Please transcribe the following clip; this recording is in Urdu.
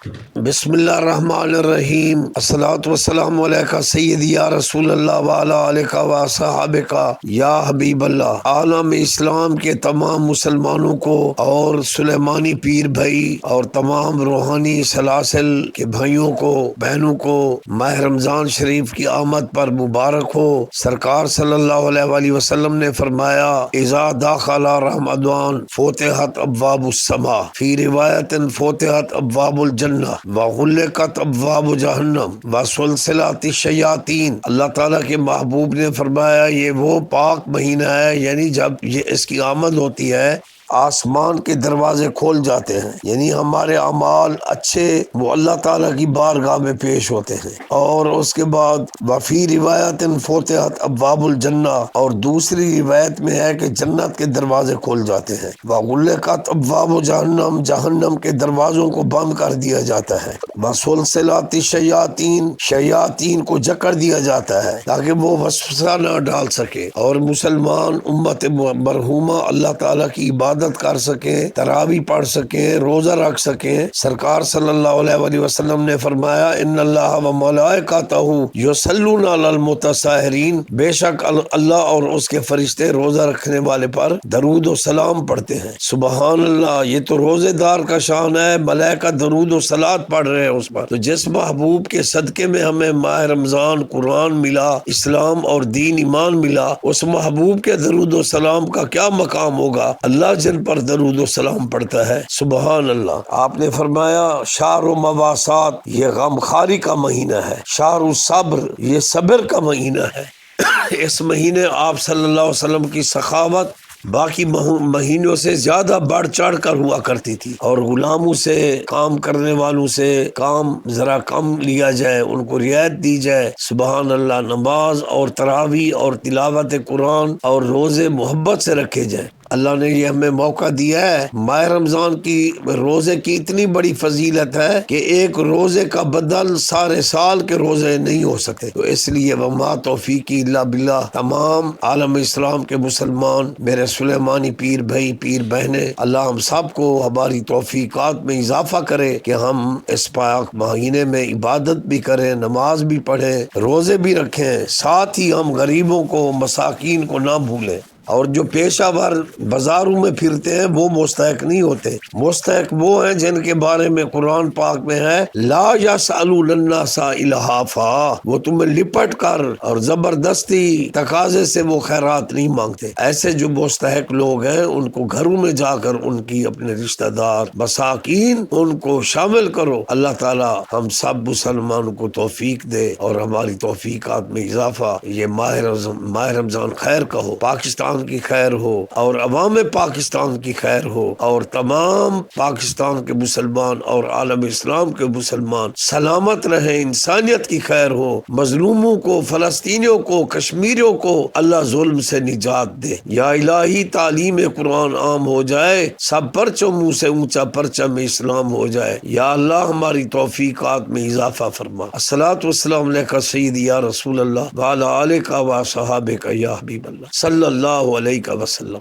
بسم اللہ الرحمن الرحیم، الصلاۃ والسلام علیکہ سیدی یا رسول اللہ وعلی آلہ و صحابہ یا حبیب اللہ۔ عالم اسلام کے تمام مسلمانوں کو اور سلیمانی پیر بھائی اور تمام روحانی سلاسل کے بھائیوں کو بہنوں کو ماہ رمضان شریف کی آمد پر مبارک ہو۔ سرکار صلی اللہ علیہ وآلہ وسلم نے فرمایا، اذا دخل رمضان فتحت ابواب السماء، فی روایت فتحت ابواب الجنہ وغلقت ابواب جہنم وسلسلۃ الشیاطین۔ اللہ تعالیٰ کے محبوب نے فرمایا یہ وہ پاک مہینہ ہے، یعنی جب یہ اس کی آمد ہوتی ہے آسمان کے دروازے کھول جاتے ہیں، یعنی ہمارے اعمال اچھے وہ اللہ تعالیٰ کی بارگاہ میں پیش ہوتے ہیں۔ اور اس کے بعد وفی روایت فتحت ابواب الجنہ، اور دوسری روایت میں ہے کہ جنت کے دروازے کھول جاتے ہیں۔ وغلقت ابواب جہنم، جہنم کے دروازوں کو بند کر دیا جاتا ہے۔ وسلسلۃ الشیاطین، شیاطین کو جکڑ دیا جاتا ہے تاکہ وہ وسوسہ نہ ڈال سکے، اور مسلمان امت مرحومہ اللہ تعالیٰ کی عبادت کر سکیں، تراویح پڑھ سکیں، روزہ رکھ سکیں۔ سرکار صلی اللہ علیہ وآلہ وسلم نے فرمایا، ان اللہ و ملائکتہ یصلون علی المتساہرین، بے شک اللہ اور اس کے فرشتے روزہ رکھنے والے پر درود و سلام پڑھتے ہیں۔ سبحان اللہ، یہ تو روزے دار کا شان ہے، ملائکہ درود و صلات پڑھ رہے ہیں اس پر۔ تو جس محبوب کے صدقے میں ہمیں ماہ رمضان قرآن ملا، اسلام اور دین ایمان ملا، اس محبوب کے درود و سلام کا کیا مقام ہوگا؟ اللہ جن پر درود و سلام پڑھتا ہے۔ سبحان اللہ۔ آپ نے فرمایا شہر مواسات، یہ غمخواری کا مہینہ ہے، شہر الصبر، یہ صبر کا مہینہ ہے۔ اس مہینے آپ صلی اللہ علیہ وسلم کی سخاوت باقی مہینوں سے زیادہ بڑھ چڑھ کر ہوا کرتی تھی، اور غلاموں سے، کام کرنے والوں سے کام ذرا کم لیا جائے، ان کو رعایت دی جائے۔ سبحان اللہ۔ نماز اور تراویح اور تلاوت قرآن اور روزے محبت سے رکھے جائیں۔ اللہ نے یہ ہمیں موقع دیا ہے۔ ماہ رمضان کی روزے کی اتنی بڑی فضیلت ہے کہ ایک روزے کا بدل سارے سال کے روزے نہیں ہو سکتے۔ تو اس لیے وما توفیقی الا باللہ، تمام عالم اسلام کے مسلمان، میرے سلیمانی پیر بھائی پیر بہنیں، اللہ ہم سب کو ہماری توفیقات میں اضافہ کرے کہ ہم اس پاک مہینے میں عبادت بھی کریں، نماز بھی پڑھیں، روزے بھی رکھیں، ساتھ ہی ہم غریبوں کو، مساکین کو نہ بھولیں۔ اور جو پیشہ ور بازاروں میں پھرتے ہیں وہ مستحق نہیں ہوتے، مستحق وہ ہیں جن کے بارے میں قرآن پاک میں ہے لا یسألون الناس الہافا، وہ تمہیں لپٹ کر اور زبردستی تقاضے سے وہ خیرات نہیں مانگتے۔ ایسے جو مستحق لوگ ہیں ان کو گھروں میں جا کر ان کی اپنے رشتہ دار مساکین ان کو شامل کرو۔ اللہ تعالی ہم سب مسلمانوں کو توفیق دے اور ہماری توفیقات میں اضافہ۔ یہ ماہ رمضان خیر کا ہو، پاکستان کی خیر ہو، اور عوام پاکستان کی خیر ہو، اور تمام پاکستان کے مسلمان اور عالم اسلام کے مسلمان سلامت رہیں، انسانیت کی خیر ہو، مظلوموں کو، فلسطینیوں کو، کشمیریوں کو اللہ ظلم سے نجات دے۔ یا الہی تعلیم قرآن عام ہو جائے، سب پرچموں سے اونچا پرچم اسلام ہو جائے۔ یا اللہ ہماری توفیقات میں اضافہ فرما۔ الصلاۃ والسلام علیکہ سیدی یا رسول اللہ وعلی آلہ و صحابہ یا حبیب اللہ صلی اللہ علیہ وسلم۔